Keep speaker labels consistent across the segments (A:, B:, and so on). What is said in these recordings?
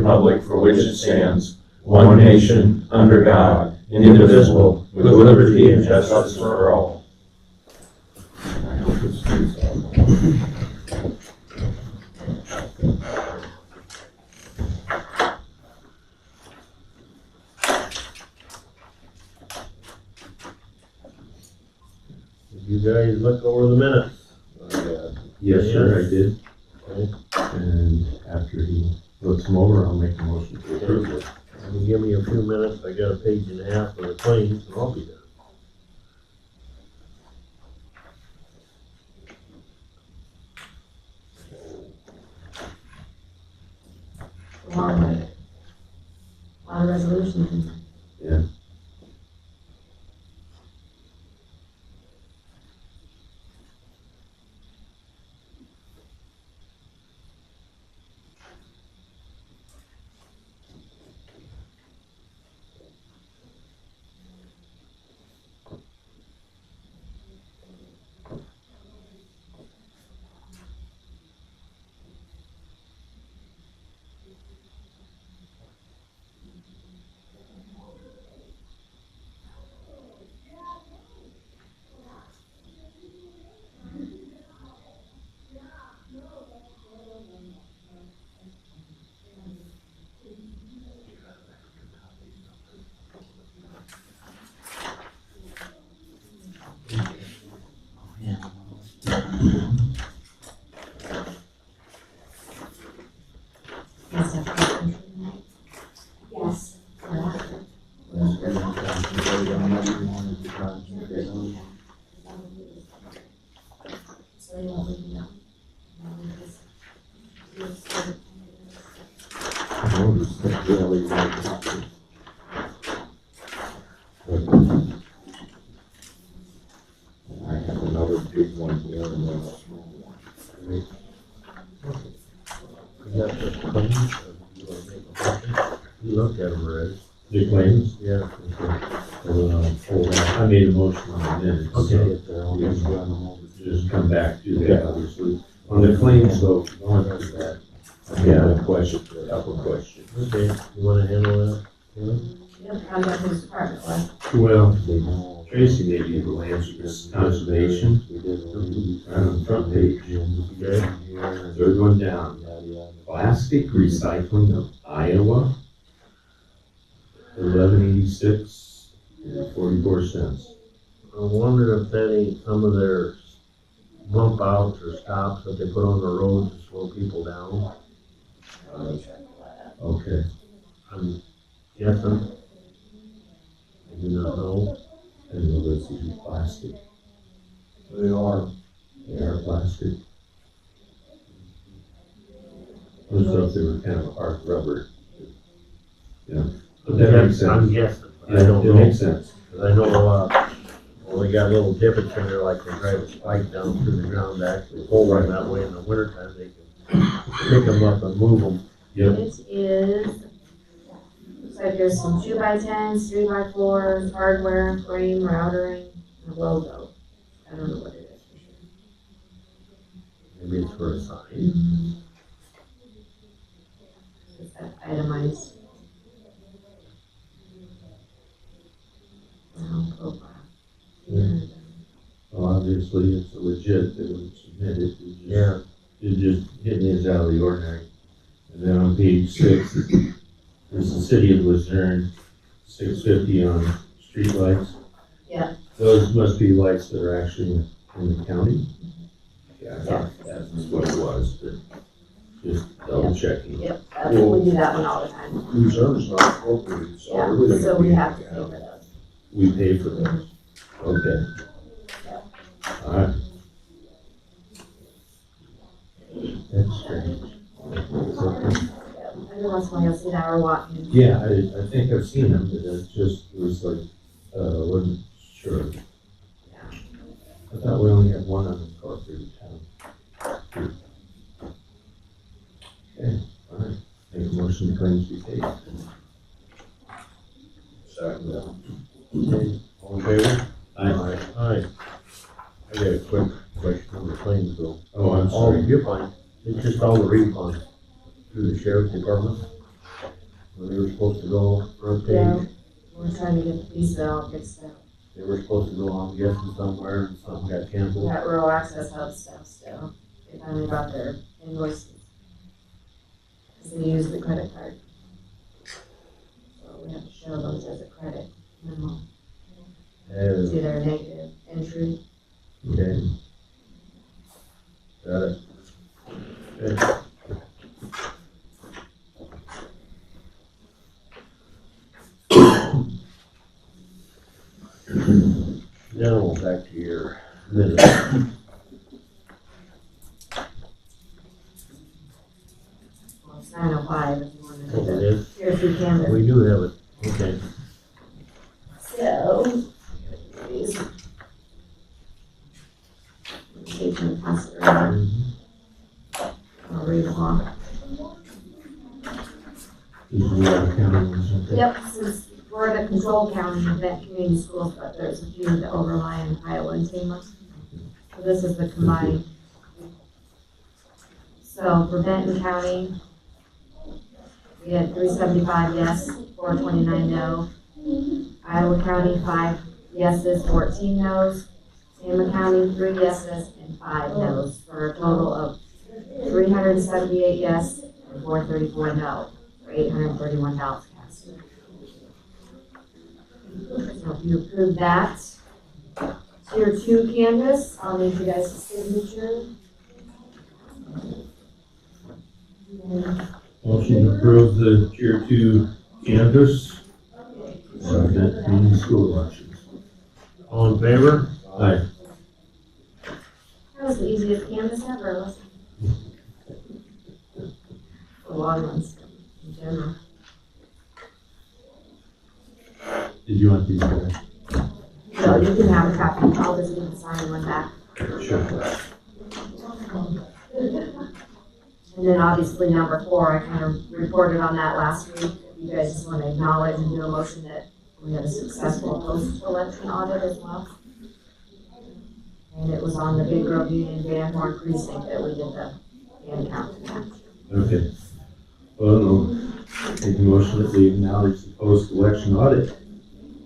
A: republic for which it stands, one nation, under God, indivisible, with liberty and justice for all.
B: You guys look over the minutes.
C: Yes, sir, I did.
B: Okay.
C: And after he looks them over, I'll make a motion to approve it.
B: You give me a few minutes, I got a page and a half of the claims, and I'll be done.
D: A lot of resolutions.
C: Yeah.
D: Yes.
C: I have another big one here and then a small one.
B: You got the claims, or you wanna make a motion? You looked at them already.
C: The claims?
B: Yeah.
C: I made a motion on the minutes.
B: Okay.
C: Just come back to that, obviously. On the claims, though, going to that, I have a question, a couple of questions.
B: Okay, you wanna handle that?
D: Yeah, I got his department left.
C: Well, Tracy may be able to answer this. Conservation, on the front page,
B: Okay.
C: third one down. Plastic recycling of Iowa, 1186 and 44 cents.
B: I wonder if that ain't some of their bump outs or stops that they put on the roads to slow people down.
C: Okay,
B: I'm guessing. I do not know.
C: and the rest is plastic.
B: They are.
C: They are plastic. Looks like they were kind of hard rubber. Yeah, but that makes
B: I'm
C: sense.
B: guessing. I
C: Yeah,
B: don't
C: it
B: know.
C: makes sense.
B: I know, well, they got little divots in there, like they drive a spike down through the ground to actually hold them that way in the wintertime, they can pick them up and move them.
C: Yep.
D: It is, looks like there's some 2x10s, 3x4s, hardware, frame, routering, and a logo. I don't know what it is for sure.
B: Maybe it's for a sign.
D: It's itemized. Profile.
C: Yeah. Well, obviously, it's legit, they would submit it.
B: Yeah.
C: It just hit me as out of the ordinary. And then on page 6, there's the city of Luzerne, 650 on streetlights.
D: Yeah.
C: Those must be lights that are actually in the county. Yeah, I thought that's what it was, but just double checking.
D: Yep, we do that one all the time.
E: Luzerne's not appropriate, so
D: Yeah,
E: everything.
D: so
E: would
D: we
E: be-
D: have to pay for those.
C: We pay for those. Okay. All right. That's strange.
D: Every once in a while you'll see that we're walking.
C: Yeah, I think I've seen them, but it was like, wasn't sure. I thought we only had one on the corporate town. Okay, all right. Make a motion to claims be paid.
E: Second.
B: Okay, all in favor?
C: Aye.
B: Aye. I got a quick question on the claims though.
C: Oh, I'm
B: All,
C: sorry.
B: you're fine. It's just all the refunds through the sheriff's department. Well, they were supposed to go for a
D: Yeah.
B: page.
D: We're trying to get the visa all fixed up.
B: They were supposed to go on guessing somewhere and something got canceled.
D: That rural access hub stuff still. They finally got their invoices. Cause they use the credit card. So we have to show those as a credit memo. It's either a negative entry.
B: Okay. Got it. Good. Now, back to your minutes.
D: Well, it's 9:05 if you want to
B: Oh,
D: do
B: it
D: that.
B: is?
D: Here, if you can.
B: We do have it, okay.
D: So. These. They can pass it around. I'll read them off.
C: These are the other county ones, okay?
D: Yep, since we're the control county of that community schools, but there's a few that overlie in Iowa and Tama. So this is the combined. So for Benton County, we had 375 yes, 429 no. Iowa County, 5 yeses, 14 no's. Tama County, 3 yeses and 5 no's, for a total of 378 yes and 434 no, for 831 ballots cast. So if you approve that, tier 2 canvas, I'll need you guys' signature.
C: Motion to approve the tier 2 canvas for the community school elections.
B: All in favor?
C: Aye.
D: That was the easiest canvas ever, wasn't it? The long ones, in general.
C: Did you want these guys?
D: So you can have a copy, I'll just need to sign one back.
C: Sure.
D: And then obviously number 4, I kind of reported on that last week. You guys just want to acknowledge and do a motion that we had a successful post-election audit as well. And it was on the Big Grove Union Van Horn precinct that we did the hand count to that.
C: Okay. Well, make a motion that we acknowledge the post-election audit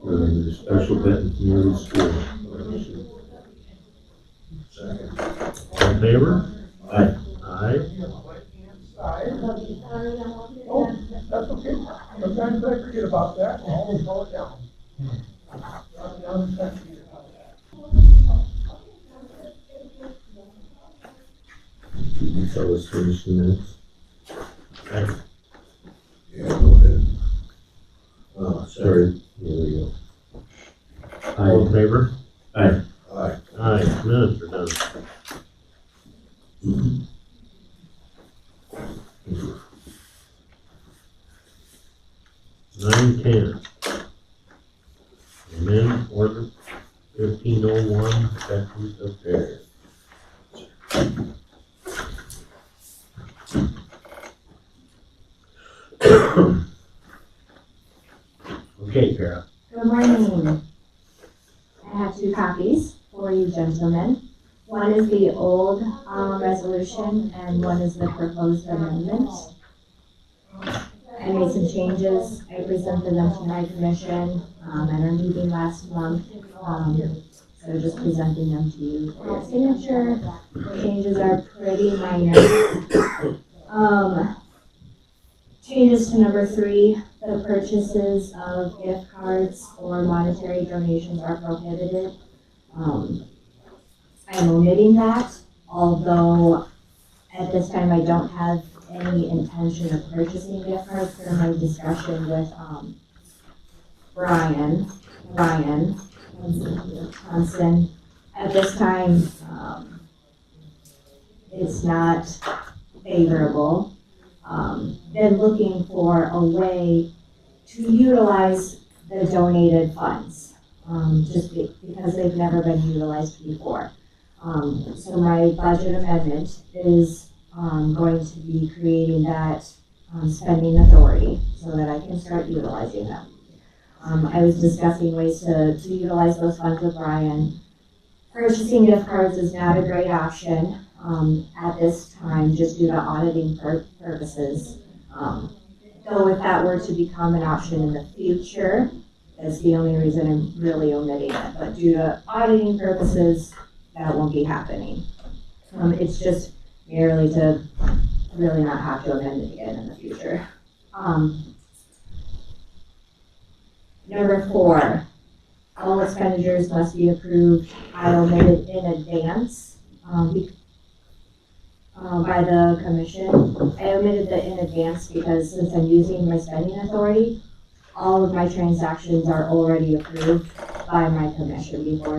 C: for the special Benton community school election.
E: Second.
B: All in favor?
C: Aye.
B: Aye.
F: Oh, that's okay. Sometimes I forget about that, I'll always call it down.
C: So let's finish the minutes.
E: Yeah, go ahead.
C: Oh, sorry. Here we go.
B: All in
C: Aye.
B: favor?
E: Aye.
B: Aye, minutes are done. Nine ten. Amend order 1501, acceptance of fares. Okay, Kara.
G: Good morning. I have 2 copies for you gentlemen. One is the old resolution and one is the proposed amendment. I made some changes. I presented them to my commission at our meeting last month. So just presenting them to you for your signature. The changes are pretty minor. Changes to number 3, the purchases of gift cards or monetary donations are prohibited. I'm omitting that, although at this time I don't have any intention of purchasing gift cards for my discussion with Ryan Constant. At this time, it's not favorable. Been looking for a way to utilize the donated funds, because they've never been utilized before. So my budget amendment is going to be creating that spending authority so that I can start utilizing them. I was discussing ways to utilize those funds with Ryan. Purchasing gift cards is not a great option at this time, just due to auditing purposes. though if that were to become an option in the future, that's the only reason I'm really omitting it, but due to auditing purposes, that won't be happening. It's just merely to really not have to amend it again in the future. Number 4, all expenditures must be approved, I omitted in advance, by the commission. I omitted the in advance because since I'm using my spending authority, all of my transactions are already approved by my commission before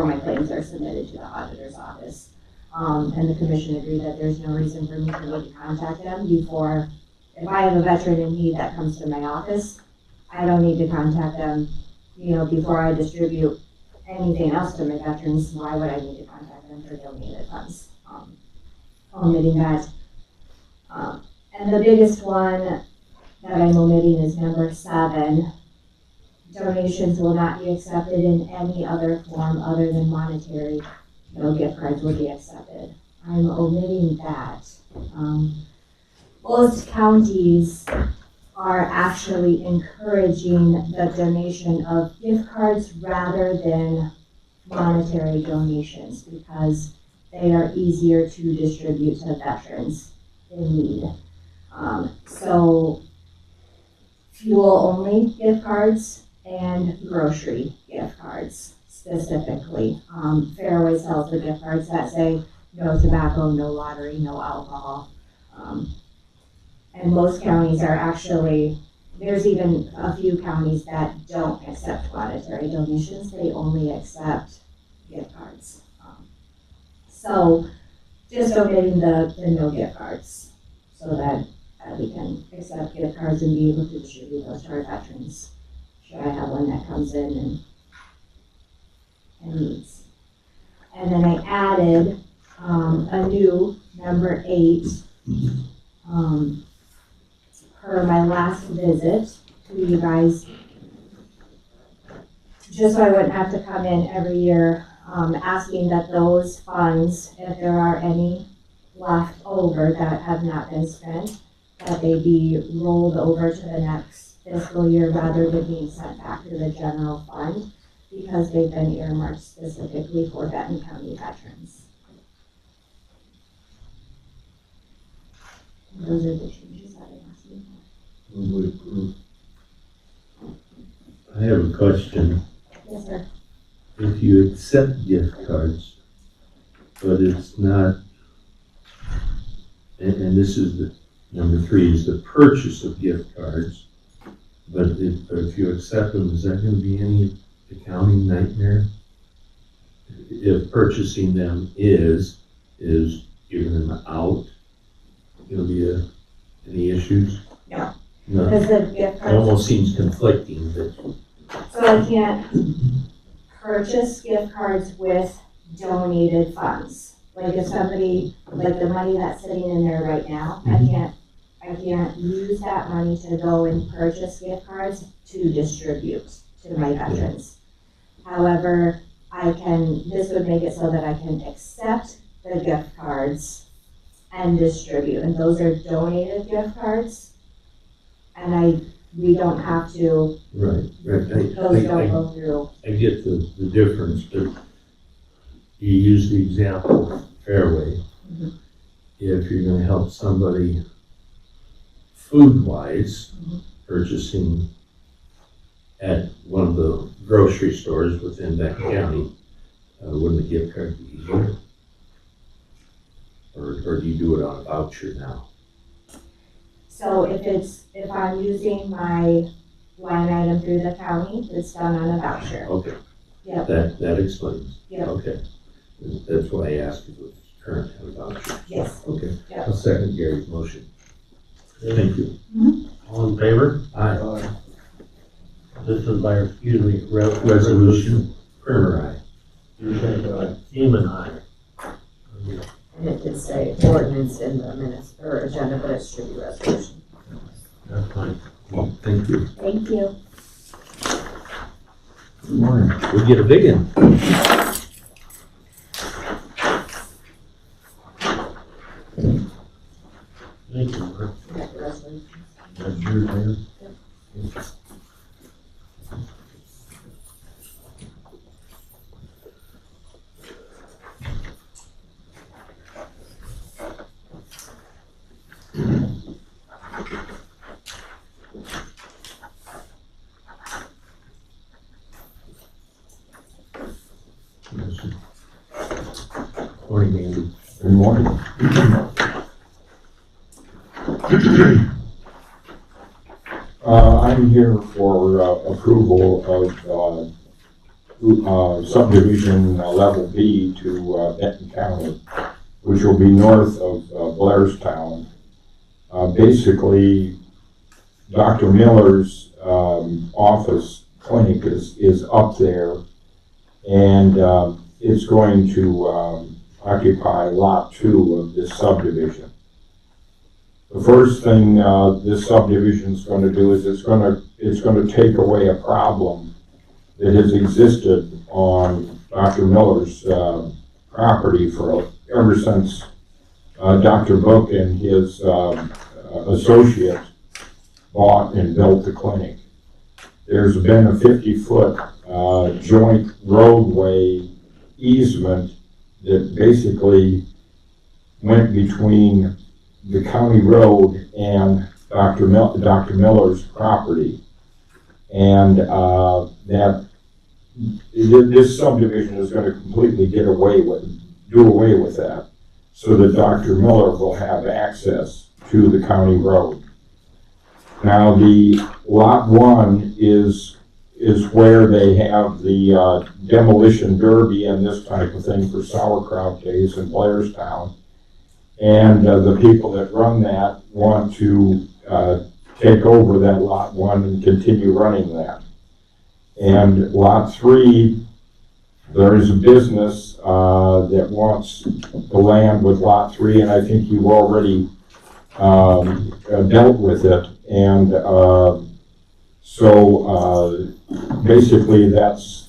G: my claims are submitted to the auditor's office. And the commission agreed that there's no reason for me to need to contact them before, if I have a veteran in need that comes to my office, I don't need to contact them, before I distribute anything else to my veterans. Why would I need to contact them for donated funds? Omitting that. And the biggest one that I'm omitting is number 7. Donations will not be accepted in any other form other than monetary. No gift cards will be accepted. I'm omitting that. Most counties are actually encouraging the donation of gift cards rather than monetary donations because they are easier to distribute to veterans in need. So fuel-only gift cards and grocery gift cards specifically. Fairway sells the gift cards that say no tobacco, no lottery, no alcohol. And most counties are actually, there's even a few counties that don't accept monetary donations. They only accept gift cards. So just omitting the no gift cards so that we can accept gift cards and be able to distribute those to our veterans. Should I have one that comes in and needs. And then I added a new number 8 per my last visit to you guys, just so I wouldn't have to come in every year asking that those funds, if there are any left over that have not been spent, that they be rolled over to the next fiscal year rather than being sent back to the general fund because they've been earmarked specifically for Benton County veterans. And those are the changes that I asked you.
C: Move to approve.
B: I have a question.
G: Yes, sir.
B: If you accept gift cards, but it's not, and this is the, number 3 is the purchase of gift cards, but if you accept them, is that going to be any accounting nightmare? If purchasing them is giving them out, going to be any issues?
G: No.
B: No.
G: Because the gift
B: It
G: cards,
B: almost seems conflicting, but
G: so I can't purchase gift cards with donated funds. Like if somebody, like the money that's sitting in there right now, I can't use that money to go and purchase gift cards to distribute to my veterans. However, this would make it so that I can accept the gift cards and distribute, and those are donated gift cards. And we don't have to,
B: right.
G: those don't go through.
B: I get the difference, but you use the example of Fairway.
G: Mhm.
B: If you're gonna help somebody food-wise, purchasing at one of the grocery stores within that county, wouldn't a gift card be easier? Or do you do it on a voucher now?
G: So if I'm using my line item through the county, it's done on a voucher.
B: Okay.
G: Yep.
B: That explains.
G: Yep.
B: Okay. That's why I asked if it was current and voucher.
G: Yes.
B: Okay.
G: Yep.
B: I'll second Gary's motion. Thank you.
H: All in favor?
B: Aye.
H: This is by,
B: Resolution, Primer
H: You said, Seaman, aye.
D: And it did say ordinance in the minutes or agenda, but it should be resolution.
H: That's fine.
B: aye. Thank you.
G: Thank you.
B: Good morning. We'll get a big one.
H: Thank you, Mark.
D: You got the resolutions?
H: Yours, Mayor?
B: Morning, Andy.
A: Good morning. I'm here for approval of subdivision level B to Benton County, which will be north of Blairstown. Basically, Dr. Miller's office clinic is up there, and it's going to occupy lot 2 of this subdivision. The first thing this subdivision is going to do is it's going to take away a problem that has existed on Dr. Miller's property ever since Dr. Book and his associate bought and built the clinic. There's been a 50-foot joint roadway easement that basically went between the county road and Dr. Miller's property. And this subdivision is going to completely do away with that, so that Dr. Miller will have access to the county road. Now, the lot 1 is where they have the demolition derby and this type of thing for sauerkraut days in Blairstown. And the people that run that want to take over that lot 1 and continue running that. And lot 3, there is a business that wants the land with lot 3, and I think you've already dealt with it. And so basically that's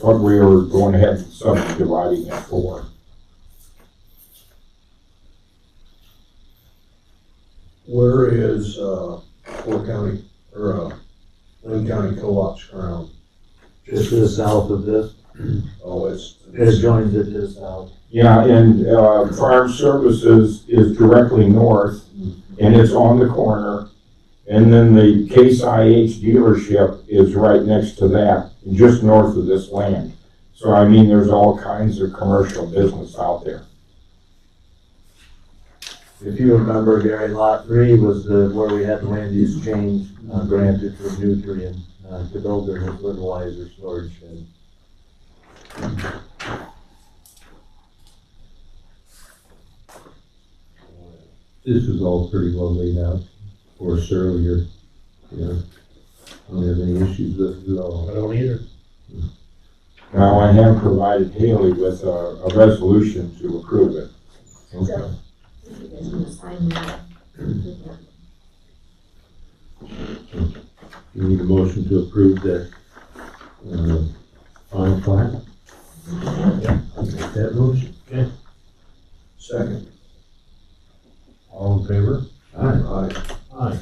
A: what we are going ahead and subdividing it for.
E: Where is, Fort County, or, Lynn County Co-op's ground?
C: Just to the south of this,
E: Oh,
C: it joins it to the south.
A: Yeah, and Farm Services is directly north, and it's on the corner. And then the Case IH dealership is right next to that, just north of this land. So I mean, there's all kinds of commercial business out there.
C: If you remember, Gary, lot 3 was where we had the land use change granted for Nutrien to build their fertilizer storage shed.
B: This is all pretty well laid out for us earlier. Yeah. I don't have any issues with it at all.
H: I don't either.
A: Now, I have provided Haley with a resolution to approve it.
B: Okay.
D: You guys want to sign that?
B: You need a motion to approve that final plat? I'll make that motion.
E: second.
H: All in favor?
B: Aye.
E: Aye.
H: Aye.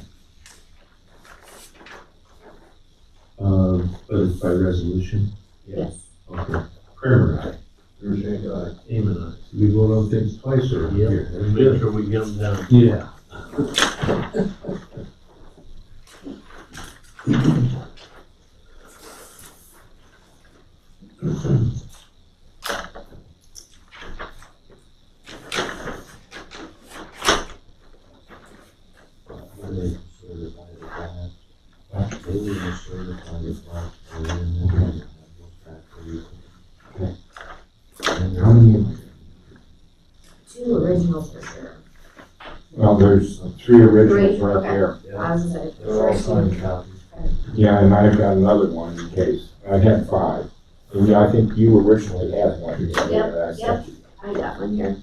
B: But it's by resolution?
D: Yes.
B: Okay. Kramer, aye.
E: Thursday, aye.
H: Amen, aye.
B: We vote on things twice or
H: Yep.
B: here?
H: Make sure we get them down.
B: Yeah.
A: How many?
D: 2 originals for sure.
A: Well, there's 3 originals
D: 3,
A: right
D: okay.
A: there.
D: I was gonna say,
C: They're all
D: first
C: signed
D: one.
C: copies.
A: Yeah, and I've got another one in case. I had 5. And I think you originally had one.
D: Yep. I got one here.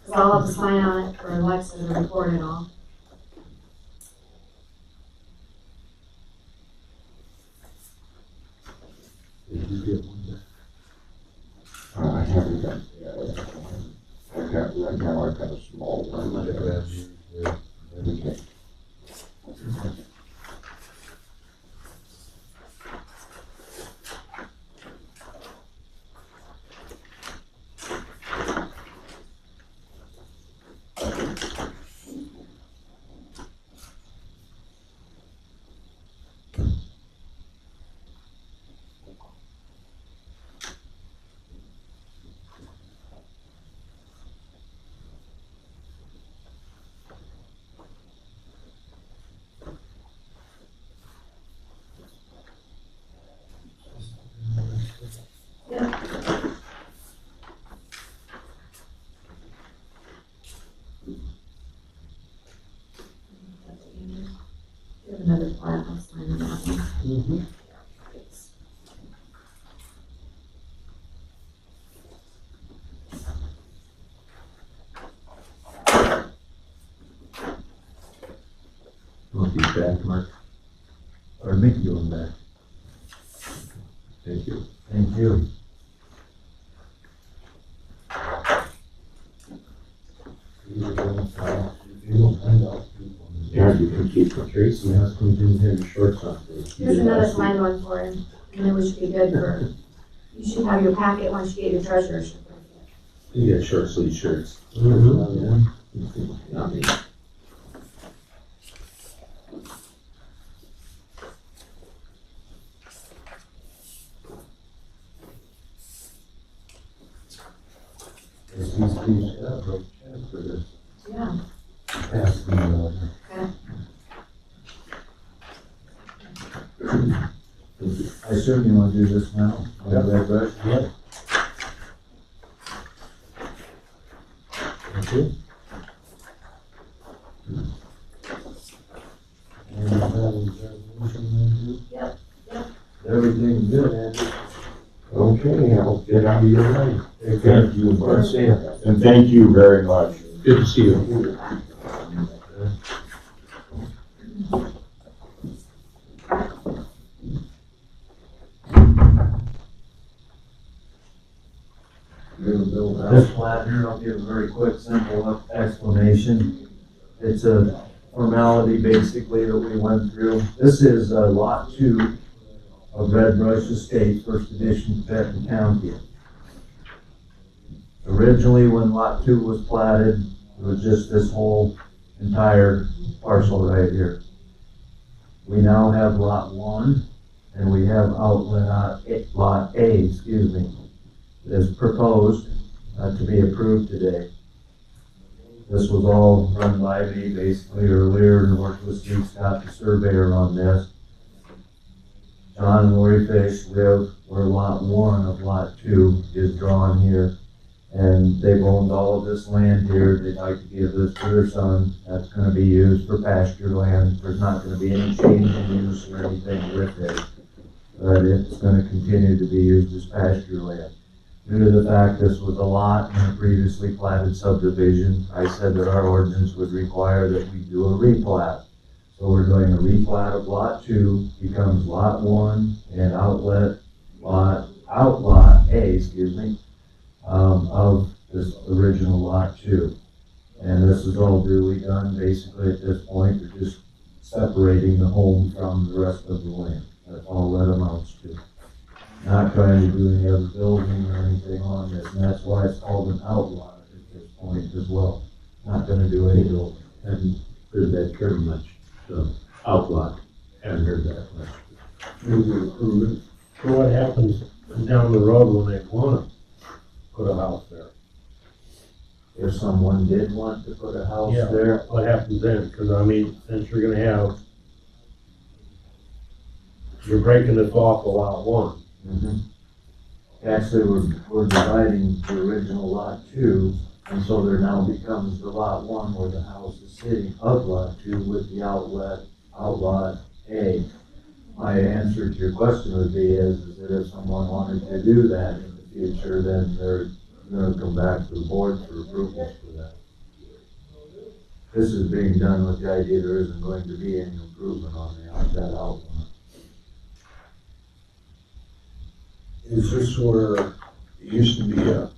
D: Cause I'll have to sign on it for Alexa to record it all.
B: Did you get one?
A: I haven't got, I've got, right now I've got a small
C: I'm
A: one.
C: gonna grab you here.
A: Okay.
H: Mhm.
C: I'll keep back, Mark. Or make you on back.
B: Thank you.
C: Thank you.
A: Yeah, you can keep it.
B: Tracy asked me to have your shorts on.
D: Here's another signed one for him, and then we should be good for, you should have your packet once you get your treasurer's certificate.
B: You got short sleeve shirts.
H: Mhm.
B: I mean,
C: He's got a broke chance for this.
D: Yeah.
C: Pass me over. I assume you want to do this now?
H: Yep.
C: Red brush?
H: Yep.
C: Thank you. And that is resolution, Andrew?
D: Yep, yep.
C: Everything good, Andrew?
A: Okay, I'll get out of your way.
C: Thank
A: you.
C: Good to see you.
A: And thank you very much.
B: good to see you.
C: This plat here, I'll give a very quick, simple explanation. It's a formality basically that we went through. This is lot 2 of Red Brush Estate, first edition, Benton County. Originally, when lot 2 was platted, it was just this whole entire parcel right here. We now have lot 1, and we have outlet lot A, is proposed to be approved today. This was all run by me basically earlier and worked with Steve Scott, the surveyor, on this. John and Lori Fish live where lot 1 of lot 2 is drawn here. And they've owned all of this land here. They'd like to give this to their son. That's gonna be used for pasture land. There's not gonna be any change in use or anything with it. But it's gonna continue to be used as pasture land. Due to the fact this was a lot in a previously platted subdivision, I said that our ordinance would require that we do a replat. So we're doing a replat of lot 2, becomes lot 1, and outlot A, of this original lot 2. And this is all duly done basically at this point. We're just separating the home from the rest of the land. That's all that amounts to. Not trying to do any other building or anything on this, and that's why it's called an outlot at this point as well. Not gonna do any building.
B: Haven't heard that term much, so outlot, haven't heard that much.
H: Move to approve it. So what happens down the road when they wanna put a house there?
C: If someone did want to put a house
H: Yeah.
C: there,
H: What happens then? Cause I mean, since you're gonna have, you're breaking this off of lot 1.
C: Actually, we're dividing the original lot 2, and so there now becomes the lot 1 where the house is sitting of lot 2 with the outlot A. My answer to your question would be is that if someone wanted to do that in the future, then they're gonna come back to the board for approvals for that. This is being done with the idea there isn't going to be any improvement on that outlot.
E: Is this where it used to be a,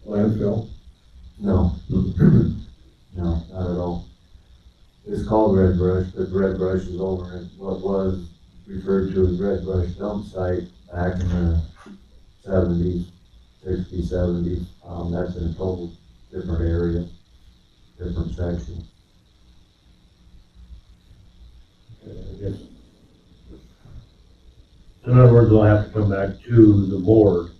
E: landfill?
C: No. No, not at all. It's called Red Brush, but Red Brush is over at what was referred to as Red Brush dump site back in the 70s, 60s, 70s. That's in a total different area, different section.
H: I guess. In other words, they'll have to come back to the board.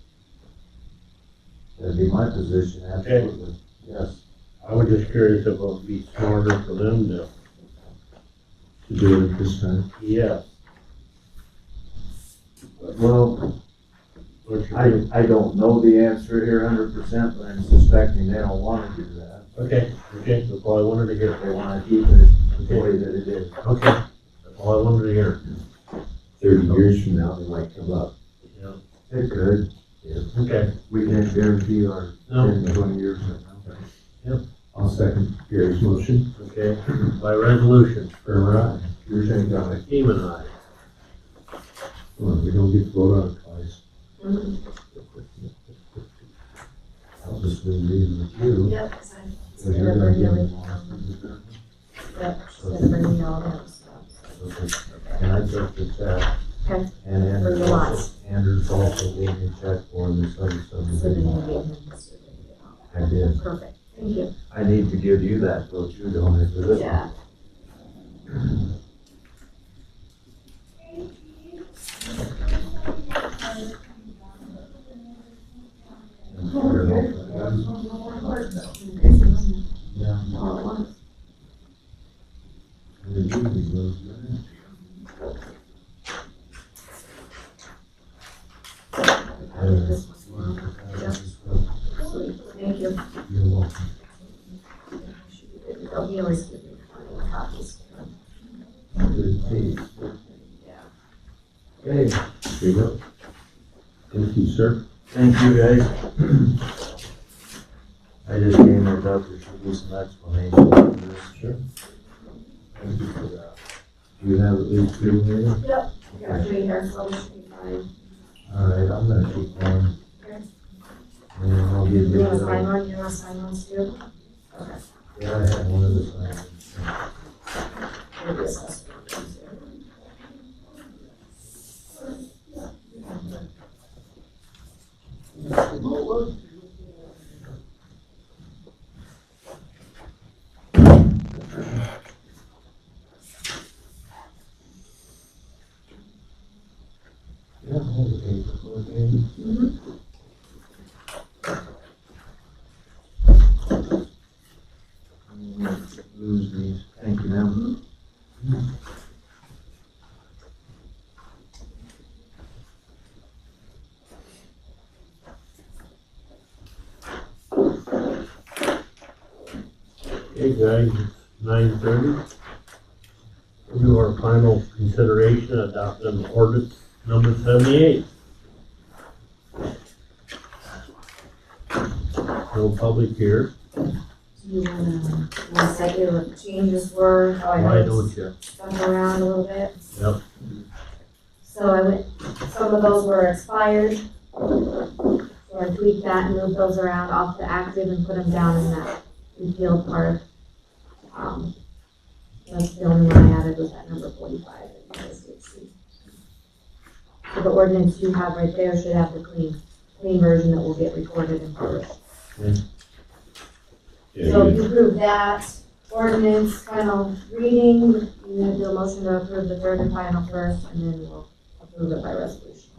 C: That'd be my position, absolutely, yes.
H: I was just curious if it would be smarter for them to,
B: To do it this time.
H: yeah.
C: Well,
H: What's your
C: I don't know the answer here 100%, but I'm suspecting they don't want to do that.
H: Okay, that's all I wanted to hear.
C: They want to keep it the way that it is.
H: Okay. Well, I wonder here.
B: 30 years from now, they might come up.
C: It could.
H: Okay.
C: We can't guarantee our
H: No.
C: 10, 20 years from now.
B: I'll second Gary's motion.
H: Okay, by resolution,
B: Spermer, aye.
E: You're saying, aye.
H: Seaman, aye.
B: Well, we don't get to vote on it twice.
D: Mhm.
C: I'll just leave these with you.
D: Yep, because I'm
C: Because
D: gonna
C: you're gonna
D: bring
C: give
D: you,
C: them all.
D: yep, she's gonna bring me all that stuff.
C: Okay. And I took the check.
D: Okay.
C: And
D: For your lots.
C: Andrews also gave me a check for this other
D: So then you
C: subdivision.
D: gave him this certificate.
C: I did.
D: Perfect, thank you.
C: I need to give you that though too, don't I, for this one?
D: Yeah.
C: And clear it off. Yeah.
D: All at once.
C: And it usually goes good.
D: I think this was one. Yep. Sweet, thank you.
C: You're welcome.
D: Oh, he always gives me copies.
C: Good tea.
D: Yeah.
C: Okay,
B: There you go. Thank you, sir.
C: thank you guys. I just came here, thought there should be some explanation for this.
B: Sure.
C: Thank you for that. Do you have at least 2 here?
D: Yep. Got 3 here, so we should be fine.
C: All right, I'm gonna keep one.
D: Okay.
C: And I'll give you
D: You wanna
C: the
D: sign
C: other.
D: one, you wanna sign one too? Okay.
C: Yeah, I had one of the signs.
D: Maybe it's us.
C: Yeah, I have the paper for it, Andy. Lose these, thank you, ma'am.
H: Okay, guys, it's 9:30. We'll do our final consideration, adopting ordinance number 78. No public here.
D: Do you wanna set you what the changes were, how I
H: Why
D: noticed
H: don't you?
D: stuff around a little bit?
H: Yep.
D: So I went, some of those were expired. So I tweaked that and moved those around off the active and put them down in that repealed part. That's the only one I added was that number 45 that you guys did see. So the ordinance you have right there should have the clean version that will get recorded and published.
B: Yeah,
D: So if
B: you-
D: you approve that ordinance, final reading, you have to do a motion to approve the third and final first, and then we'll approve it by resolution.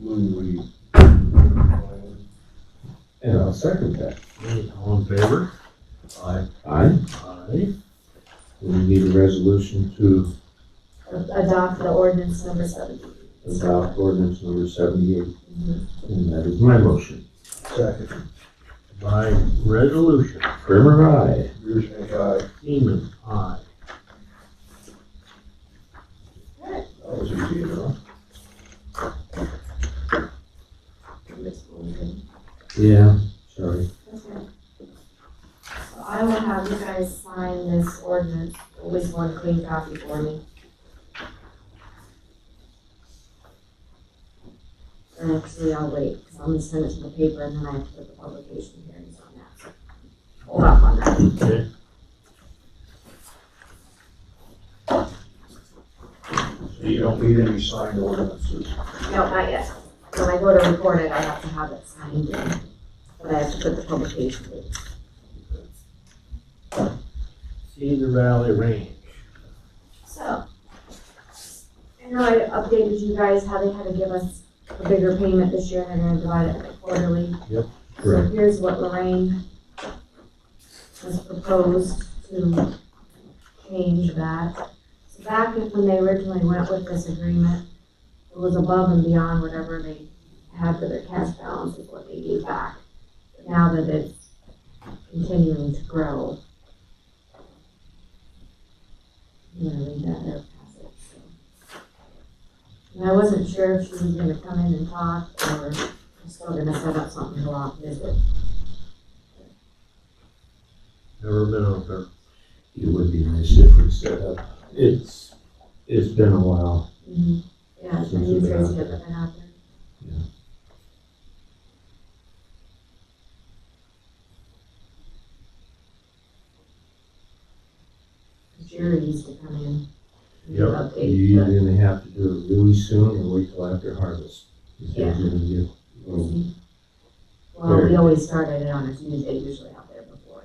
E: Move we.
B: And I'll second that.
H: Okay, all in favor?
C: Aye.
B: Aye.
H: Aye.
B: We need a resolution to
D: Adopt the ordinance number 70.
B: adopt ordinance number 78,
D: Mhm.
B: and that is my motion.
E: Second.
H: By resolution,
B: Spermer, aye.
E: You're saying, aye.
H: Seaman, aye.
E: That was easy enough.
B: Yeah, sorry.
D: Okay. So I will have you guys sign this ordinance, at least one clean copy for me. And actually, I'll wait, because I'm gonna send it to the paper, and then I have to put the publication hearings on that. So hold off on that.
H: Okay.
E: So you don't need any signed ordinances.
D: No, not yet. When I go to record it, I have to have it signed in, but I have to put the publication date.
H: Cedar Valley Range.
D: So, I know I updated you guys how they had to give us a bigger payment this year, and they're gonna divide it quarterly.
H: Yep.
D: So
B: Correct.
D: here's what Lorraine has proposed to change that. So back when they originally went with this agreement, it was above and beyond whatever they had for their cash balance is what they gave back. But now that it's continuing to grow, gonna read that or pass it, so. And I wasn't sure if she was gonna come in and talk, or I'm still gonna set up something to go out and visit.
H: Never been out there.
B: It would be nice if we set up, it's been a while.
D: Yeah,
B: Since
D: and you
B: we've been out
D: Tracy
B: there.
D: haven't been out there. Jerry used to come in and give
B: Yep,
D: updates,
B: you're
D: but
B: gonna have to do it really soon or wait till after harvest. If
D: Yeah.
B: things are gonna get,
D: well, we
B: Very.
D: always started it on a Tuesday, usually out there before.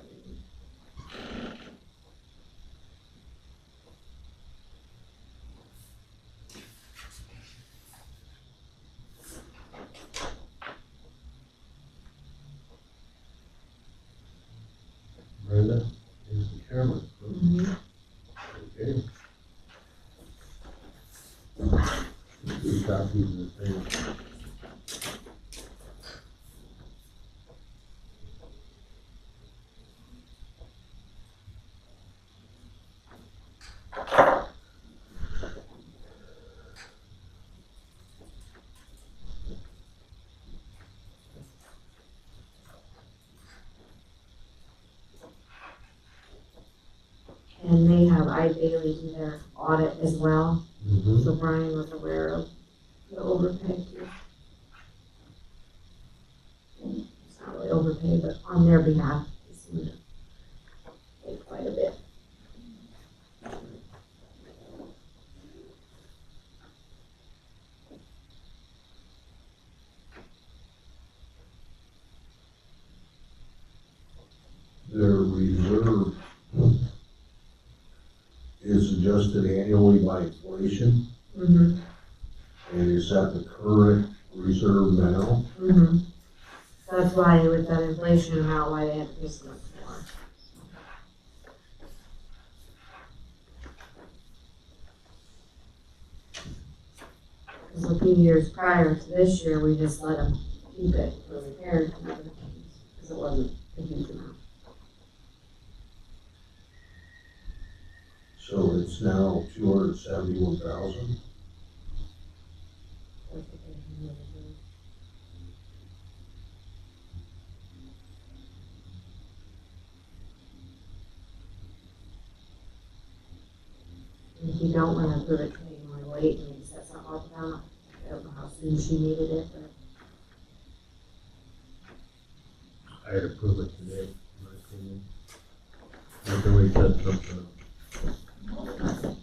H: Brenda is the chairman. Okay. Two copies of the thing.
D: And they have Daily do their audit as well,
B: Mhm.
D: so Brian was aware of the overpay too. It's not really overpay, but on their behalf, it's gonna take quite a bit.
E: Their reserve is adjusted annually by inflation,
D: Mm-hmm,
E: and is that the current reserve now?
D: mm-hmm. So that's why with that inflation amount, why they had to pay so much more. Because a few years prior to this year, we just let them keep it for repairs and other things, because it wasn't a huge amount.
E: So it's now 271,000.
D: That's what they can really do. And if you don't want to approve it, you want to wait and maybe set something up now. I don't know how soon she needed it, but
H: I'd approve it today, in my opinion. I can we set something up.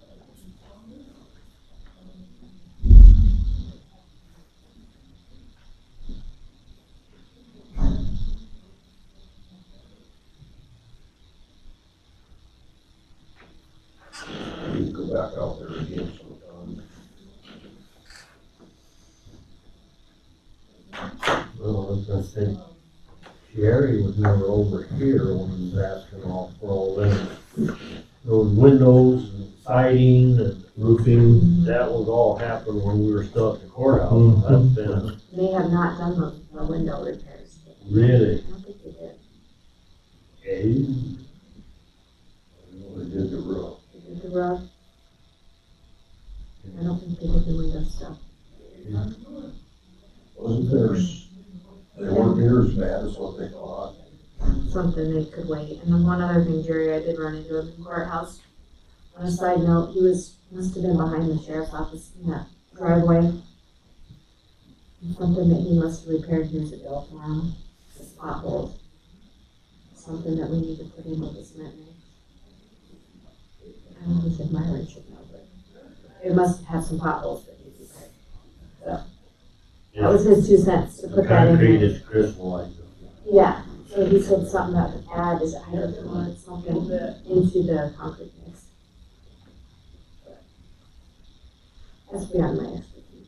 E: I need to go back out there again sometime.
H: Well, I was gonna say, Sherry was never over here when he was asking all for all them. Those windows and siding and roofing, that was all happened when we were still at the courthouse. That's been,
D: they have not done the window repairs.
H: really,
D: I don't think they did.
H: okay.
E: They did the roof.
D: They did the roof. I don't think they did the window stuff.
E: Wasn't theirs, they weren't near as bad as what they thought.
D: Something they could wait. And then one other thing, Jerry, I did run into him in courthouse. On a side note, he must have been behind the sheriff's office in that driveway. And something that he must have repaired, here's a bill for him, just potholes. Something that we need to put in with the cement mix. I don't know, he said Myron should know, but it must have some potholes that need repaired. So, that was his 2 cents to
H: The
D: put that in
H: concrete
D: there.
H: is crystallized.
D: Yeah, so he said something about the pad is hydrophilic, something into the concrete mix. That's beyond my expertise.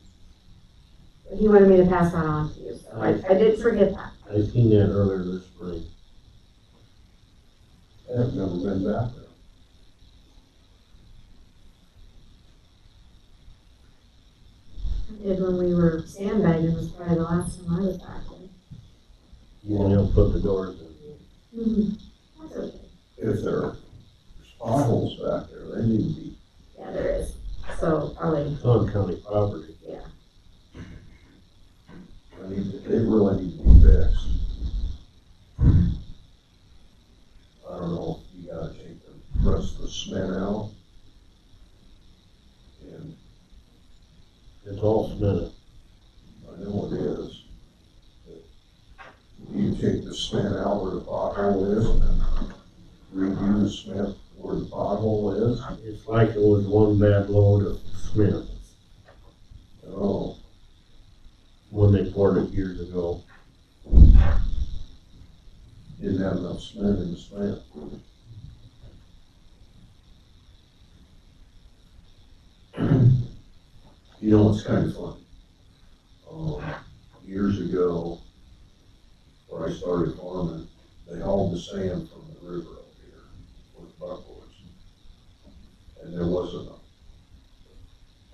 D: But he wanted me to pass that on to you, so I didn't forget that.
H: I seen that earlier this spring.
E: I've never been back there.
D: I did when we were sandbagging, was probably the last time I was back there.
H: When they'll put the doors in.
D: That's okay.
E: If there's potholes back there, they need to be
D: So probably,
H: It's on county property.
E: They really need to be fixed. I don't know, you gotta take the rest of the cement out. And
H: It's all cemented.
E: I know it is. You take the cement out where the pothole is and then redo the cement where the pothole is.
H: It's like it was one bad load of cement
E: Oh,
H: when they poured it years ago.
E: didn't have enough cement in the cement. You know, it's kind of funny. Years ago, where I started farming, they hauled the sand from the river up here with buckboards. And there wasn't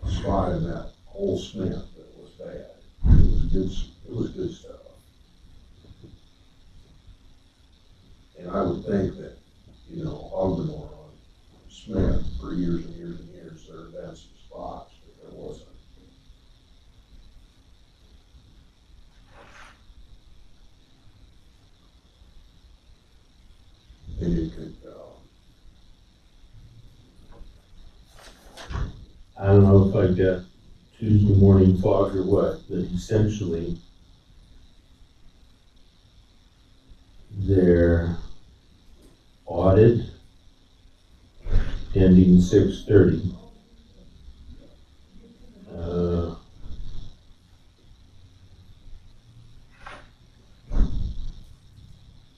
E: a spot in that whole cement that was bad. It was good stuff. And I would think that, you know, hog manure on cement for years and years and years, there have been some spots, but there wasn't. They did a good job.
B: I don't know if I got Tuesday morning fog or what, but essentially their audit ending 6/30.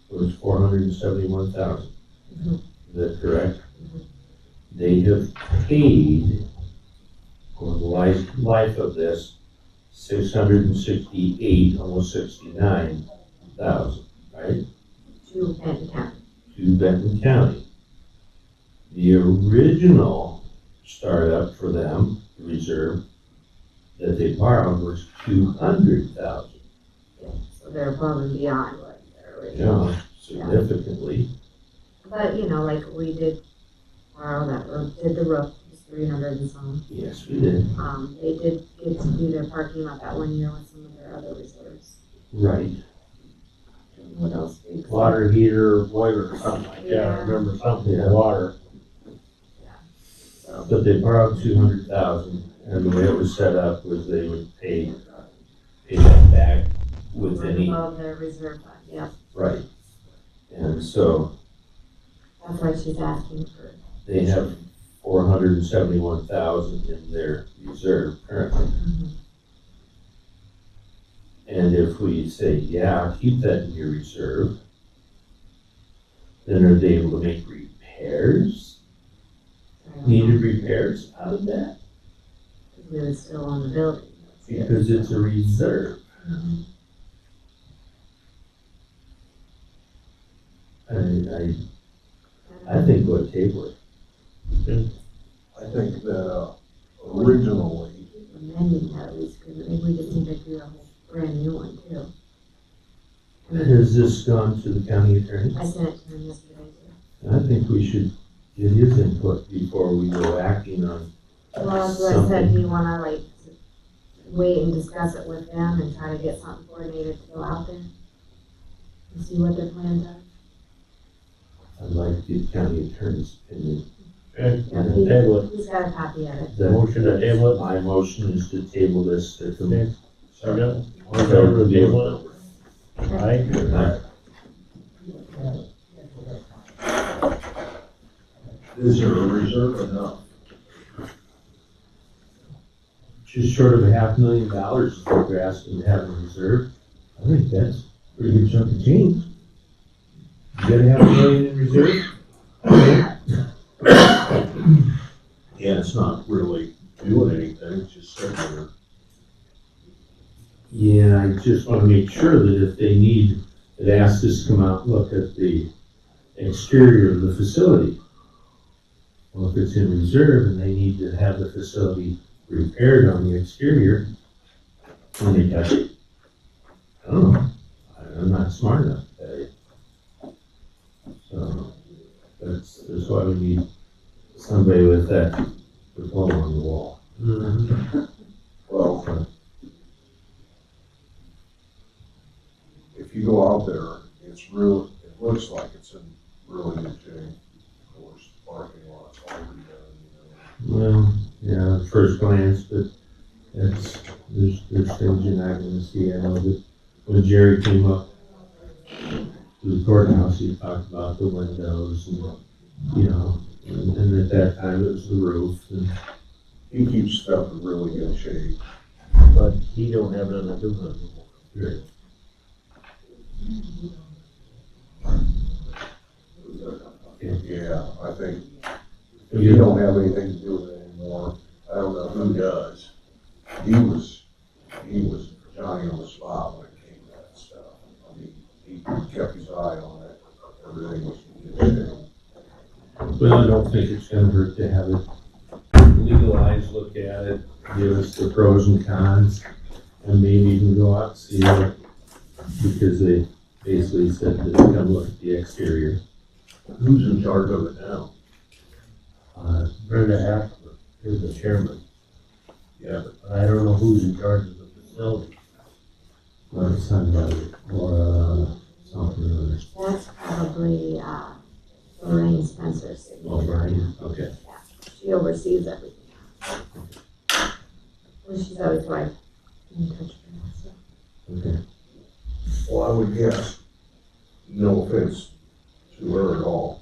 B: Was 471,000. Is that correct? They have paid for the life of this 668, almost 69,000, right?
D: to Benton County.
B: To Benton County. The original startup for them, the reserve, that they borrowed was 200,000.
D: So they're above and beyond what they're originally.
B: Yeah, significantly.
D: But, you know, like we did borrow that, or did the roof, it was 300 and some.
B: Yes, we did.
D: They did get to do their parking lot that one year with some of their other reserves.
B: Right.
D: What else? we-
H: Water heater, boiler, or something like that. I
D: Yeah.
H: remember something
B: Yeah.
H: with water.
D: So,
B: But they borrowed 200,000, and the way it was set up was they would pay that back with
D: we're
B: any,
D: above their reserve fund, yeah.
B: right. And so
D: That's why she's asking for.
B: they have 471,000 in their reserve currently. And if we say, yeah, keep that in your reserve, then are they able to make repairs? Needed repairs out of that?
D: We would still own the building.
B: Because it's a reserve. I think we'll table it.
E: I think that originally,
D: Amending that at least, because maybe we just need to do a whole brand new one too.
B: Has this gone to the county attorney?
D: I sent it to him yesterday too.
B: I think we should get his input before we go acting on
D: Well, that's what I said, do you wanna like wait and discuss it with them and try to get something coordinated to go out there? And see what their plans are?
B: I'd like the county attorney's opinion.
H: Okay,
D: Yeah,
H: table it.
D: He's got a copy of it.
H: Motion to table it.
B: My motion is to table this at the.
H: Okay. Second, all in favor of table it? Aye.
E: is there a reserve enough?
B: Just short of $500,000 is what they're asking to have in reserve. I think that's a pretty good chunk of change. You gotta have $1 million in reserve?
E: Yeah, it's not really doing anything, it's just sitting there.
B: Yeah, I just wanna make sure that if they need, it asks us to come out and look at the exterior of the facility. Well, if it's in reserve and they need to have the facility repaired on the exterior, when they touch it, I don't know, I'm not smart enough to tell you. So, that's why we need somebody with that diploma on the wall.
E: Well, if you go out there, it's real, it looks like it's in really good shape. Of course, the parking lot's already done,
B: Well, yeah, at first glance, but there's things you're not gonna see. I know that when Jerry came up to the courthouse, he talked about the windows and, you know, and at that time it was the roof and.
E: He keeps stuff in really good shape.
H: But he don't have nothing to do with it anymore.
E: Yeah, I think if you don't have anything to do with it anymore, I don't know who does. He was Johnny on the spot when it came to that stuff. I mean, he kept his eye on it. Everything was in good shape.
B: Well, I don't think it's gonna hurt to have it legalized, look at it, give us the pros and cons, and maybe even go out and see it, because they basically said that they're gonna look at the exterior.
E: Who's in charge of it now?
H: Brenda Ashford is the chairman.
E: Yeah,
H: But I don't know who's in charge of the facility.
B: Well, it's not about it, or, something or other.
D: That's probably, Lorraine Spencer's
B: Oh,
D: signature.
B: Brian, okay.
D: She oversees everything. Well, she's always like in touch with us, so.
B: Okay.
E: well, I would guess, no offense to her at all,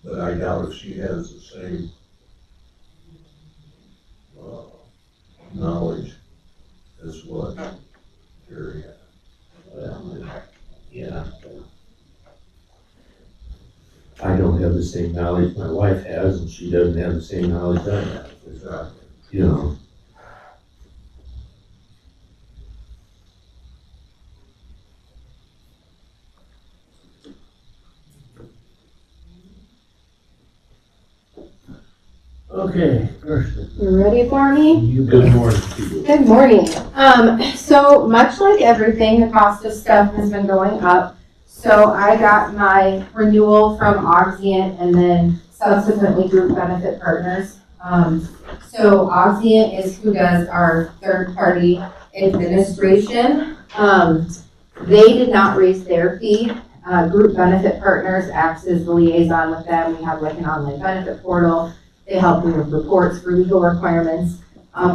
E: but I doubt if she has the same knowledge as what Jerry had.
B: Well, yeah. I don't have the same knowledge my wife has, and she doesn't have the same knowledge I have,
E: Exactly.
B: you know.
H: Okay, Kirsten,
I: You ready for me?
H: you
B: Good
H: got
B: morning to you.
I: Good morning. So much like everything, the cost of stuff has been going up. So I got my renewal from Auxient and then subsequently Group Benefit Partners. So Auxient is who does our third-party administration. They did not raise their fee. Group Benefit Partners acts as the liaison with them. We have like an online benefit portal. They help me with reports for legal requirements.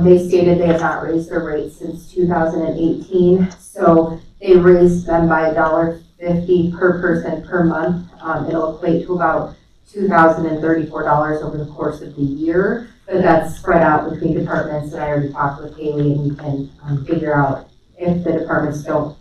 I: They stated they have not raised their rates since 2018, so they raised them by $1.50 per person per month. It'll equate to about $2,034 over the course of the year, but that's spread out between departments, and I already talked with Haley, and we can figure out if the departments don't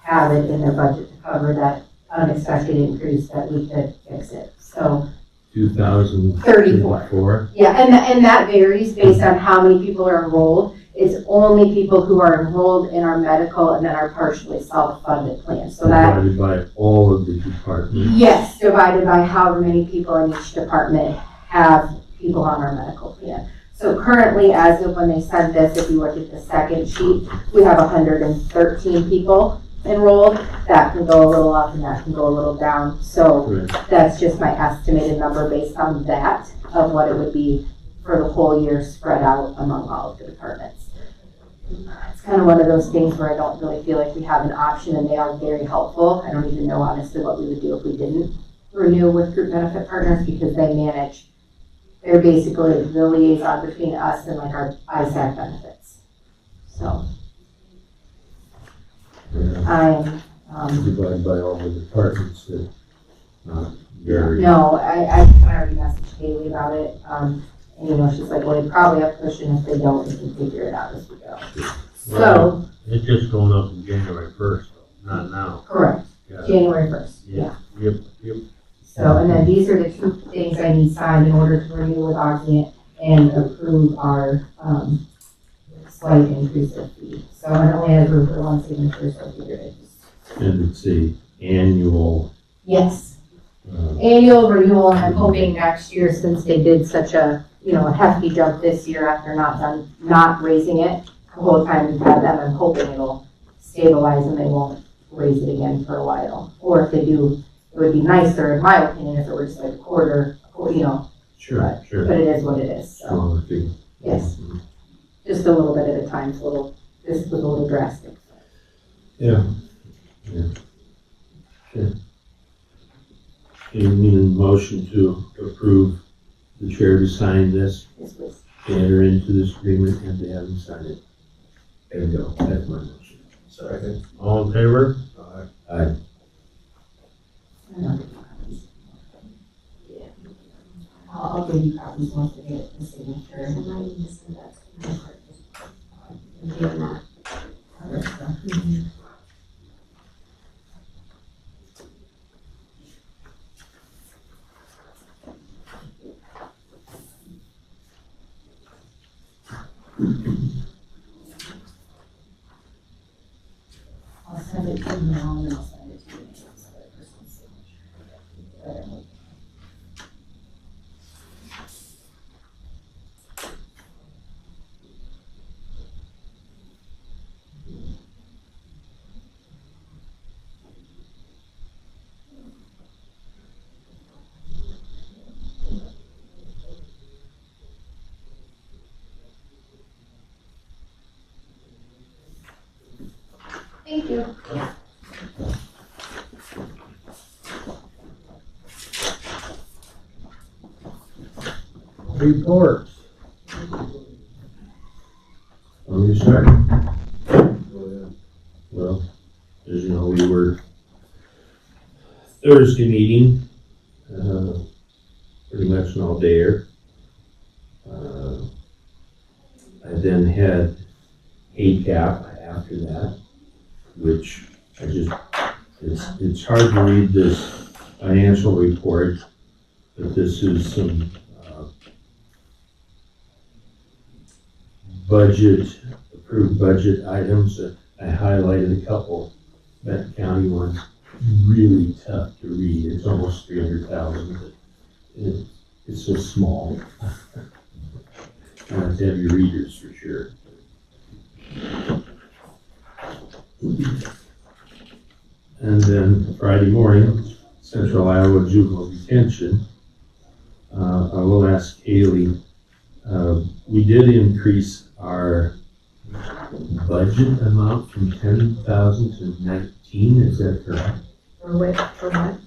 I: have it in their budget to cover that unexpected increase, that we could fix it. So
B: 2034.
I: yeah, and that varies based on how many people are enrolled. It's only people who are enrolled in our medical and then our partially self-funded plan. So that,
B: Divided by all of the departments.
I: yes, divided by however many people in each department have people on our medical plan. So currently, as of when they sent this, if you look at the second sheet, we have 113 people enrolled. That can go a little up and that can go a little down. So
B: Right.
I: that's just my estimated number based on that of what it would be for the whole year spread out among all of the departments. It's kind of one of those things where I don't really feel like we have an option, and they are very helpful. I don't even know honestly what we would do if we didn't renew with Group Benefit Partners, because they manage, they're basically the liaison between us and like our ISAC benefits. So
B: Yeah.
I: I'm,
B: Divided by all the departments that, vary.
I: no, I already messaged Haley about it. And you know, she's like, well, they probably have cushion. If they don't, we can figure it out as we go. So,
H: Well, it's just going up in January 1st, not now.
I: correct,
H: Yeah.
I: January 1st, yeah.
H: Yep, yep.
I: So, and then these are the two things I need signed in order to renew with Auxient and approve our, slight increase of fee. So I only had room for one signature, so I figured it just.
B: And it's a annual,
I: Yes, annual renewal, and I'm hoping next year, since they did such a, you know, a hefty jump this year after not raising it the whole time we've had them, I'm hoping it'll stabilize and they won't raise it again for a while. Or if they do, it would be nicer, in my opinion, if it were just like a quarter, you know,
B: sure, sure.
I: but it is what it is, so.
B: Smaller fee.
I: Yes. Just a little bit at a time, this was a little drastic.
B: Yeah. Okay. You need a motion to approve the chair to sign this,
I: This was,
B: to enter into this agreement, and to have him sign it. There you go, that's my motion.
E: Second.
H: All in favor?
B: Aye.
G: I'll give you copies once we get the signature.
D: I might need to send that to my clerk. I'm doing that.
G: I'll send it to you now and I'll send it to you. So that person's signature.
I: thank you.
H: Reports.
B: Let me start.
E: Go ahead.
B: Well, as you know, we were Thursday meeting, pretty much an all-dayer. I then had ACAP after that, which it's hard to read this financial report, but this is some approved budget items. I highlighted a couple Benton County ones, really tough to read. It's almost 300,000, but it's so small. You have to have your readers for sure. And then Friday morning, Central Iowa Juvenile Detention. I will ask Kaylee, we did increase our budget amount from 10,000 to 19, is that correct?
D: For what?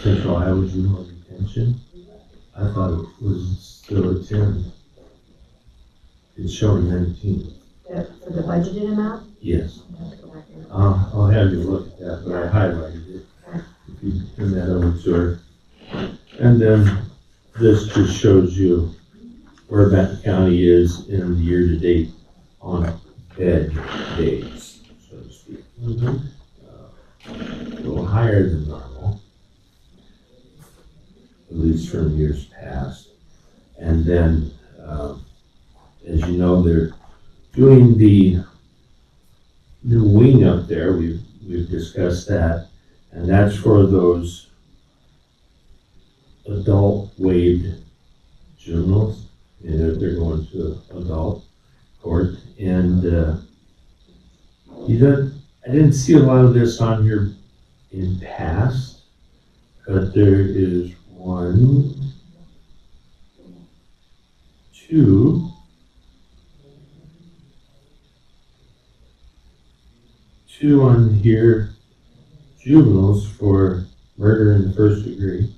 B: Central Iowa Juvenile Detention? I thought it was still at 10. It's showing 19.
D: For the budgeted amount?
B: Yes.
D: I'll have to go back and look.
B: I'll have you look at that, but I highlighted it. If you turn that over to her. And then this just shows you where Benton County is in the year-to-date on bed days, so to speak. A little higher than normal, at least from years past. And then, as you know, they're doing the new wing up there. We've discussed that, and that's for those adult waived juveniles. You know, they're going to adult court, and I didn't see a lot of this on here in past, but there is 1, 2, 2 on here, juveniles for murder in the first degree.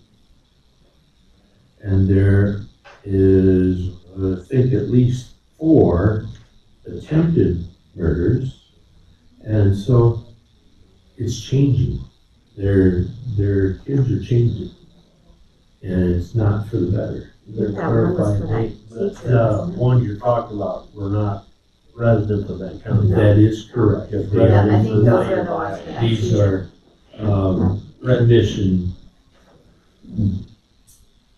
B: And there is, I think, at least 4 attempted murders. And so it's changing. Their kids are changing. And it's not for the better.
H: They're
D: That one was
H: clarifying
D: for that
H: date, but
D: teacher,
H: the
D: wasn't it?
H: one you're talking about, we're not residents of that county.
B: That is correct.
H: Just
B: They
D: Yeah, I
H: residents
D: think
H: of
D: those
H: that
D: are the ones for that
B: These
D: teacher.
B: are readmission,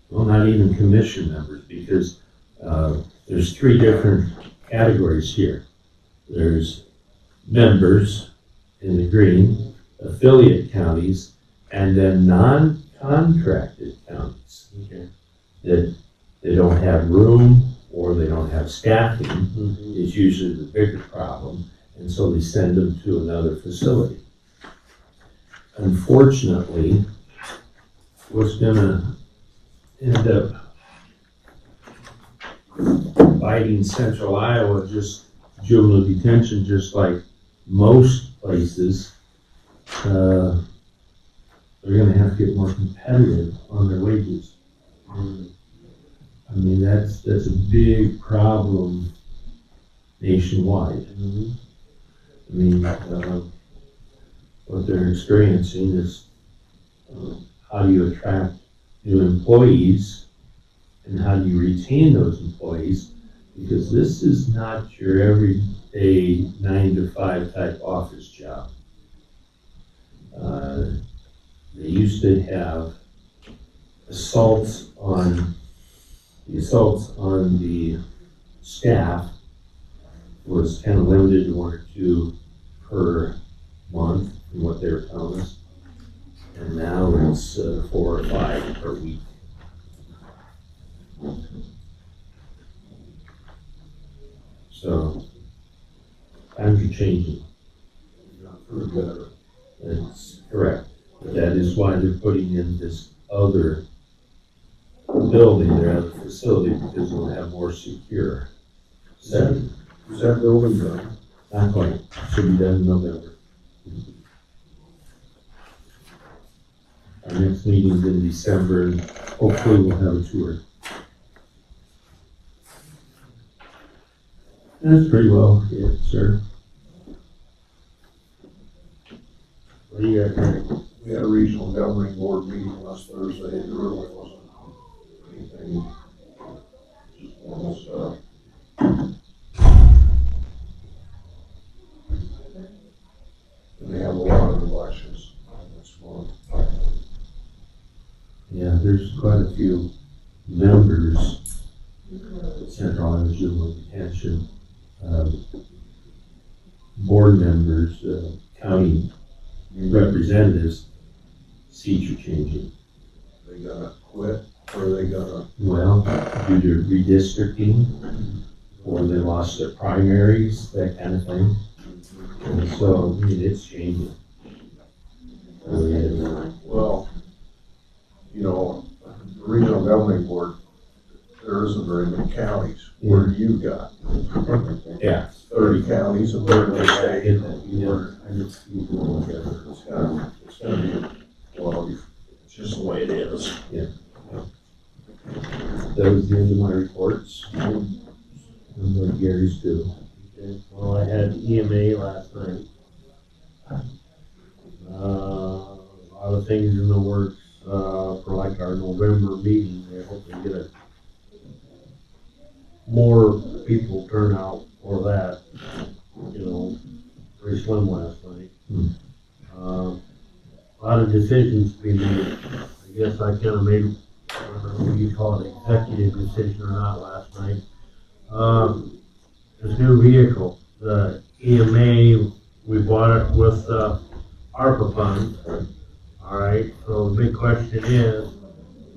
B: well, not even commission members, because there's 3 different categories here. There's members in the green, affiliate counties, and then non-contracted counties.
H: Okay.
B: That they don't have room or they don't have staffing
H: Mhm.
B: is usually the bigger problem, and so they send them to another facility. Unfortunately, what's gonna end up abiding central Iowa, just juvenile detention, just like most places, they're gonna have to get more competitive on their wages. I mean, that's a big problem nationwide. I mean, what they're experiencing is how do you attract new employees and how do you retain those employees? Because this is not your everyday 9 to 5 type office job. They used to have assaults on the staff was kind of limited to 1 or 2 per month from what they were telling us. And now it's 4 or 5 per week. So times are changing.
E: For the better.
B: That's correct. But that is why they're putting in this other building, their other facility, because they'll have more secure setting.
E: Is that building done?
B: Not quite. Should be done in November. Our next meeting's in December, and hopefully we'll have a tour. That's pretty well, yeah, sir.
H: What do you got, Frank?
E: We had a regional governing board meeting last Thursday, and there really wasn't anything, just normal stuff. And they have a lot of elections next month.
B: Yeah, there's quite a few members at Central Iowa Juvenile Detention, board members, county representatives, seats are changing.
E: They gonna quit, or they gonna,
B: Well, due to redistricting, or they lost their primaries, that kind of thing. And so, I mean, it's changing.
E: well, you know, the regional governing board, there isn't very many counties. Where do you got?
B: Yeah.
E: 30 counties, and where do they say?
B: You know, I just,
E: It's gonna be, well, it's just the way it is.
B: that was the end of my reports. And what Gary's do.
H: Okay, well, I had EMA last night. A lot of things in the works, for like our November meeting. I hope to get more people turn out for that. You know, pretty slim last night. A lot of decisions to be made. I guess I kind of made, I don't know what you call it, executive decision or not last night. This new vehicle, the EMA, we bought it with ARPA funds. All right, so the big question is,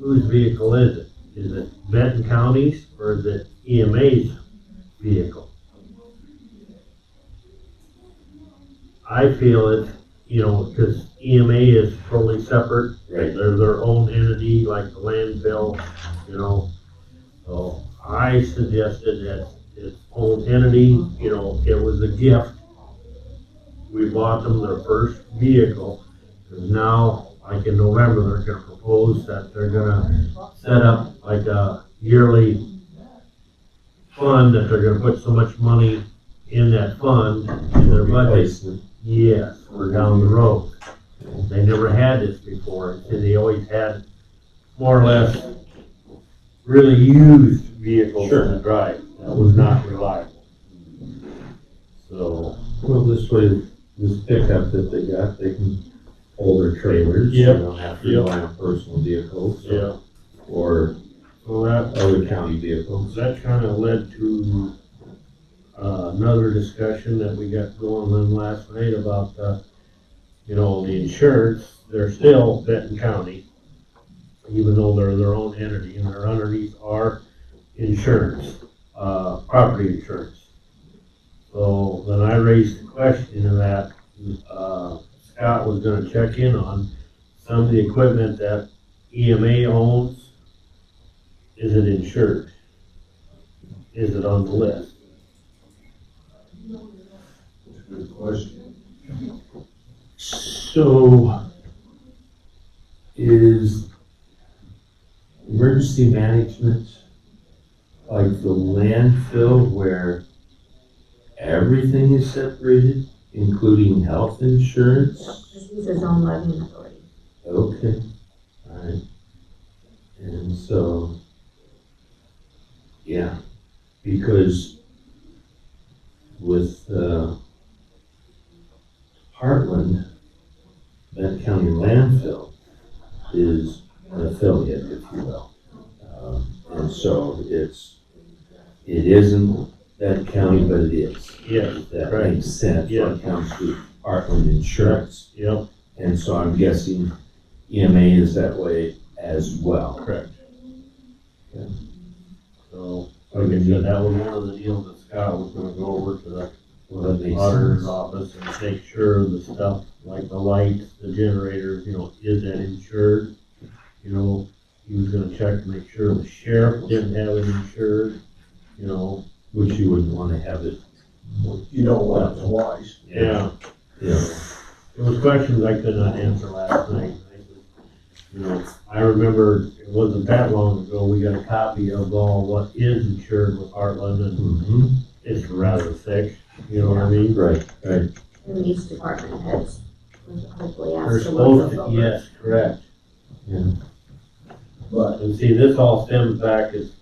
H: whose vehicle is it? Is it Benton County's or is it EMA's vehicle? I feel it, you know, because EMA is totally separate.
B: Right.
H: They're their own entity, like the landfill, you know. So I suggested that its own entity, you know, it was a gift. We bought them their first vehicle, because now, like in November, they're gonna propose that they're gonna set up like a yearly fund, that they're gonna put so much money in that fund in their budget.
B: Replacement.
H: Yes, for down the road. They never had this before, and they always had more or less really used vehicles to drive. That was not reliable. So,
B: Well, this way, this pickup that they got, they can hold their trailers.
H: Yep.
B: They don't have to
H: Yep.
B: rely on personal vehicles.
H: yeah,
B: Or
H: so that,
B: other county vehicles.
H: that kind of led to another discussion that we got going on last night about, you know, the insurance. They're still Benton County, even though they're their own entity, and they're underneath our insurance, property insurance. So then I raised the question of that, Scott was gonna check in on some of the equipment that EMA owns. Is it insured? is it on the list?
E: That's a good question.
B: So, is emergency management like the landfill where everything is separated, including health insurance?
D: Because he's his own levying authority.
B: Okay, alright. And so, yeah, because with Heartland, Benton County landfill is an affiliate, if you will. And so it isn't that county, but it is.
H: Yes,
B: If that
H: right.
B: makes sense when
H: Yeah.
B: it comes to Heartland Insurance.
H: Yep,
B: And so I'm guessing EMA is that way as well.
H: correct.
B: Okay.
H: So, like I said, that was one of the deals that Scott was gonna go over to the
B: Well, that makes
H: auditor's
B: sense.
H: office and make sure the stuff, like the lights, the generators, is that insured? He was gonna check to make sure the sheriff didn't have it insured,
B: Which you wouldn't want to have it.
E: You don't want it twice.
H: Yeah.
B: Yeah.
H: It was questions I could not answer last night. I remember it wasn't that long ago, we got a copy of all what is insured with Heartland, and
B: Mm-hmm.
H: it's rather thick, you know what I mean?
B: Right, right.
D: And each department heads hopefully
H: They're
D: ask to look
H: supposed
D: them
H: to,
D: over.
H: yes, correct.
E: But
H: And see, this all stems back as,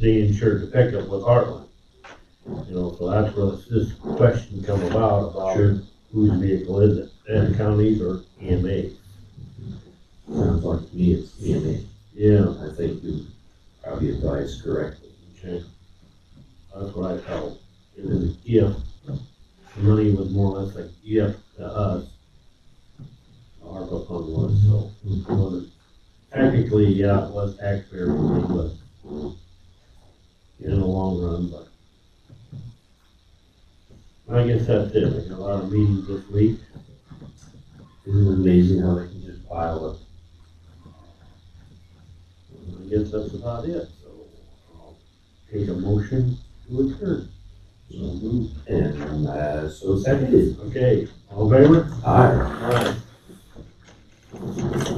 H: they insured the pickup with Heartland. So that's where this question come about
B: Sure.
H: whose vehicle is it, Benton County's or EMA?
B: Sounds like to me it's EMA.
H: Yeah,
B: I think you probably advised correctly.
H: okay. That's what I felt. It was a gift. The money was more or less a gift to us. The ARPA fund was, so it wasn't, technically, yeah, it was taxpayer money, but in the long run, but I guess that's it. I got a lot of meetings this week.
B: Isn't it amazing how they can just pile up?
H: I guess that's about it, so I'll take a motion to adjourn.
B: And so seconded.
H: Okay, all in favor?
B: Aye.
H: Aye.